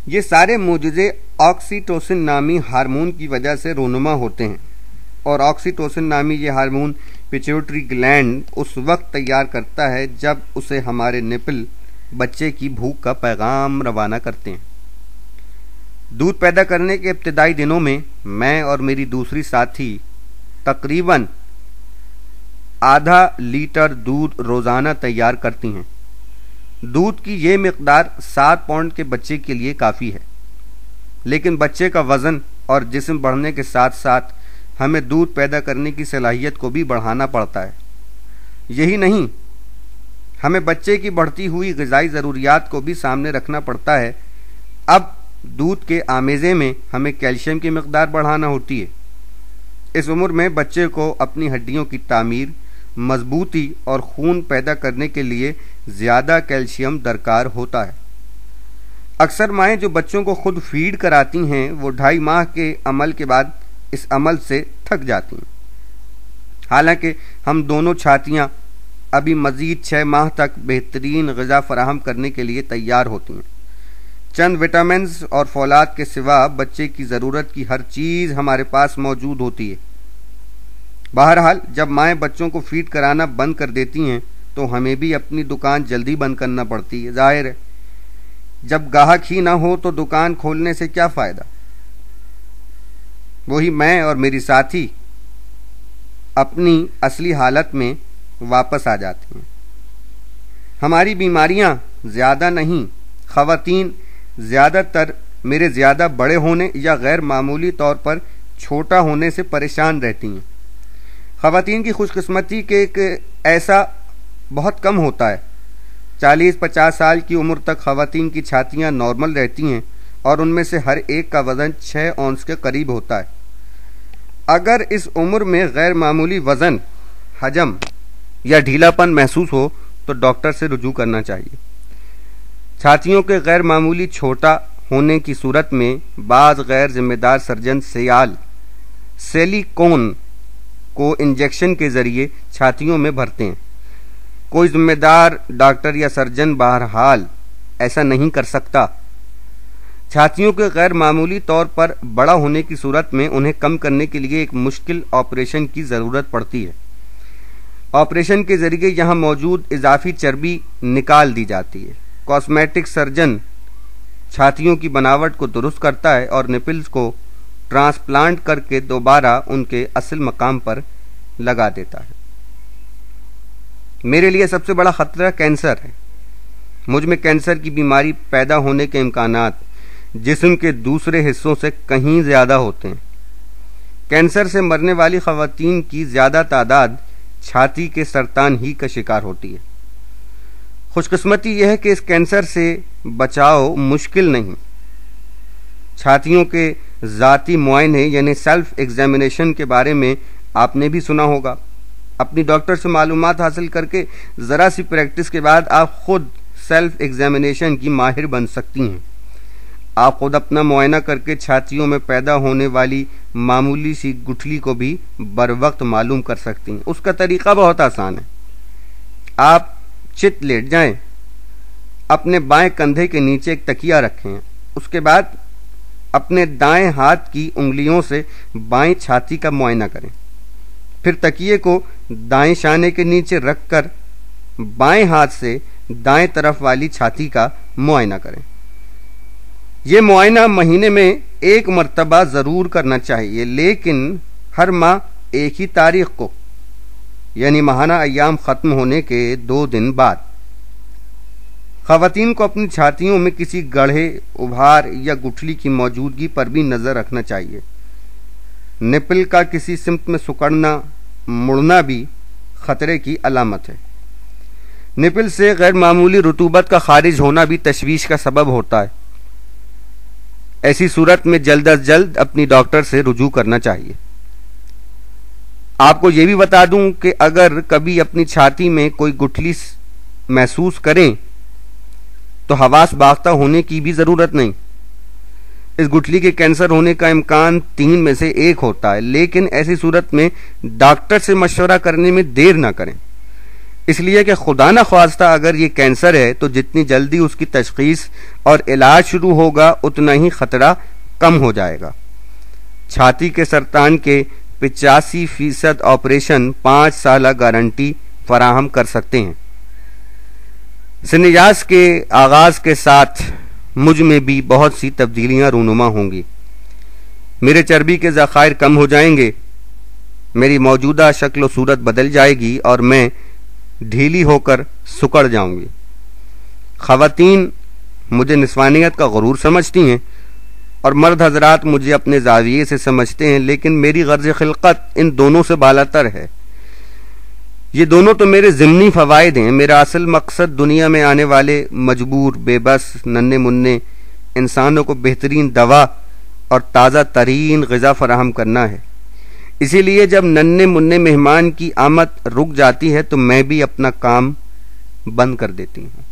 یہ سارے معجزے آکسیٹوسن نامی ہارمون کی وجہ سے رونما ہوتے ہیں، اور آکسیٹوسن نامی یہ ہارمون پیچوٹری گلینڈ اس وقت تیار کرتا ہے جب اسے ہمارے نپل بچے کی بھوک کا پیغام روانہ کرتے ہیں۔ دودھ پیدا کرنے کے ابتدائی دنوں میں اور میری دوسری ساتھی تقریباً ½ لیٹر دودھ روزانہ تیار کرتی ہیں۔ دودھ کی یہ مقدار 7 پاؤنڈ کے بچے کے لیے کافی ہے، لیکن بچے کا وزن اور جسم بڑھنے کے ساتھ ساتھ ہمیں دودھ پیدا کرنے کی صلاحیت کو بھی بڑھانا پڑتا ہے۔ یہی نہیں، ہمیں بچے کی بڑھتی ہوئی غذائی ضروریات کو بھی سامنے رکھنا پڑتا ہے۔ اب دودھ کے آمیزے میں ہمیں کیلشیم کی مقدار بڑھانا ہوتی ہے۔ اس عمر میں بچے کو اپنی ہڈیوں کی تعمیر، مضبوطی اور خون پیدا کرنے کے لیے زیادہ کیلشیم درکار ہوتا ہے۔ اکثر مائیں جو بچوں کو خود فیڈ کراتی ہیں وہ 2.5 ماہ کے عمل کے بعد اس عمل سے تھک جاتی ہیں، حالانکہ ہم دونوں چھاتیاں ابھی مزید 6 ماہ تک بہترین غذا فراہم کرنے کے لیے تیار ہوتی ہیں۔ چند وٹامنز اور فولاد کے سوا بچے کی ضرورت کی ہر چیز ہمارے پاس موجود ہوتی ہے۔ بہرحال جب مائیں بچوں کو فیڈ کرانا بند کر دیتی ہیں تو ہمیں بھی اپنی دکان جلدی بند کرنا پڑتی ہے۔ ظاہر ہے جب گاہک ہی نہ ہو تو دکان کھولنے سے کیا فائدہ۔ وہی میں اور میری ساتھی اپنی اصلی حالت میں واپس آ جاتی ہیں۔ ہماری بیماریاں زیادہ نہیں، خواتین زیادہ تر میرے زیادہ بڑے ہونے یا غیر معمولی طور پر چھوٹا ہونے سے پریشان رہتی ہیں۔ خواتین کی خوش قسمتی کے ایک ایسا بہت کم ہوتا ہے۔ 40-50 سال کی عمر تک خواتین کی چھاتیاں نارمل رہتی ہیں اور ان میں سے ہر ایک کا وزن 6 اونس کے قریب ہوتا ہے۔ اگر اس عمر میں غیر معمولی وزن، حجم یا ڈھیلا پن محسوس ہو تو ڈاکٹر سے رجوع کرنا چاہیے۔ چھاتیوں کے غیر معمولی چھوٹا ہونے کی صورت میں بعض غیر ذمہ دار سرجن سیلیکون کو انجیکشن کے ذریعے چھاتیوں میں بھرتے ہیں۔ کوئی ذمہ دار ڈاکٹر یا سرجن بہرحال ایسا نہیں کر سکتا۔ چھاتیوں کے غیر معمولی طور پر بڑا ہونے کی صورت میں انہیں کم کرنے کے لیے ایک مشکل آپریشن کی ضرورت پڑتی ہے۔ آپریشن کے ذریعے یہاں موجود اضافی چربی نکال دی جاتی ہے۔ کاسمیٹک سرجن چھاتیوں کی بناوٹ کو درست کرتا ہے اور نپلز کو ٹرانسپلانٹ کر کے دوبارہ ان کے اصل مقام پر لگا دیتا ہے۔ میرے لیے سب سے بڑا خطرہ کینسر ہے۔ مجھ میں کینسر کی بیماری پیدا ہونے کے امکانات جسم کے دوسرے حصوں سے کہیں زیادہ ہوتے ہیں۔ کینسر سے مرنے والی خواتین کی زیادہ تعداد چھاتی کے سرطان ہی کا شکار ہوتی ہے۔ خوش قسمتی یہ ہے کہ اس کینسر سے بچاؤ مشکل نہیں۔ چھاتیوں کے ذاتی معائنے یعنی سیلف ایگزامینیشن کے بارے میں آپ نے بھی سنا ہوگا۔ اپنی ڈاکٹر سے معلومات حاصل کر کے ذرا سی پریکٹس کے بعد آپ خود سیلف ایگزامینیشن کی ماہر بن سکتی ہیں۔ آپ خود اپنا معائنہ کر کے چھاتیوں میں پیدا ہونے والی معمولی سی گٹھلی کو بھی بر وقت معلوم کر سکتی ہیں۔ اس کا طریقہ بہت آسان ہے۔ آپ چت لیٹ جائیں، اپنے بائیں کندھے کے نیچے ایک تکیہ رکھیں، اس کے بعد اپنے دائیں ہاتھ کی انگلیوں سے بائیں چھاتی کا معائنہ کریں، پھر تکیے کو دائیں شانے کے نیچے رکھ کر بائیں ہاتھ سے دائیں طرف والی چھاتی کا معائنہ کریں۔ یہ معائنہ مہینے میں 1 مرتبہ ضرور کرنا چاہیے، لیکن ہر ماہ ایک ہی تاریخ کو، یعنی ماہانہ ایام ختم ہونے کے 2 دن بعد۔ خواتین کو اپنی چھاتیوں میں کسی گڑھے، ابھار یا گٹھلی کی موجودگی پر بھی نظر رکھنا چاہیے۔ نپل کا کسی سمت میں سکڑنا، مڑنا بھی خطرے کی علامت ہے۔ نپل سے غیر معمولی رطوبت کا خارج ہونا بھی تشویش کا سبب ہوتا ہے۔ ایسی صورت میں جلد از جلد اپنی ڈاکٹر سے رجوع کرنا چاہیے۔ آپ کو یہ بھی بتا دوں کہ اگر کبھی اپنی چھاتی میں کوئی گٹھلی محسوس کریں تو حواس باختہ ہونے کی بھی ضرورت نہیں۔ اس گٹھلی کے کینسر ہونے کا امکان 3 میں سے 1 ہوتا ہے، لیکن ایسی صورت میں ڈاکٹر سے مشورہ کرنے میں دیر نہ کریں۔ اس لیے کہ خدا نہ خواستہ اگر یہ کینسر ہے تو جتنی جلدی اس کی تشخیص اور علاج شروع ہوگا اتنا ہی خطرہ کم ہو جائے گا۔ چھاتی کے سرطان کے 85% آپریشن 5 سالہ گارنٹی فراہم کر سکتے ہیں۔ سنیاس کے آغاز کے ساتھ مجھ میں بھی بہت سی تبدیلیاں رونما ہوں گی۔ میرے چربی کے ذخائر کم ہو جائیں گے، میری موجودہ شکل و صورت بدل جائے گی اور میں ڈھیلی ہو کر سکڑ جاؤں گی۔ خواتین مجھے نسوانیت کا غرور سمجھتی ہیں اور مرد حضرات مجھے اپنے زاویے سے سمجھتے ہیں، لیکن میری غرض خلقت ان دونوں سے بالاتر ہے۔ یہ دونوں تو میرے ضمنی فوائد ہیں۔ میرا اصل مقصد دنیا میں آنے والے مجبور، بے بس، ننھے منھے انسانوں کو بہترین دوا اور تازہ ترین غذا فراہم کرنا ہے۔ اسی لیے جب ننھے منھے مہمان کی آمد رک جاتی ہے تو میں بھی اپنا کام بند کر دیتی ہوں۔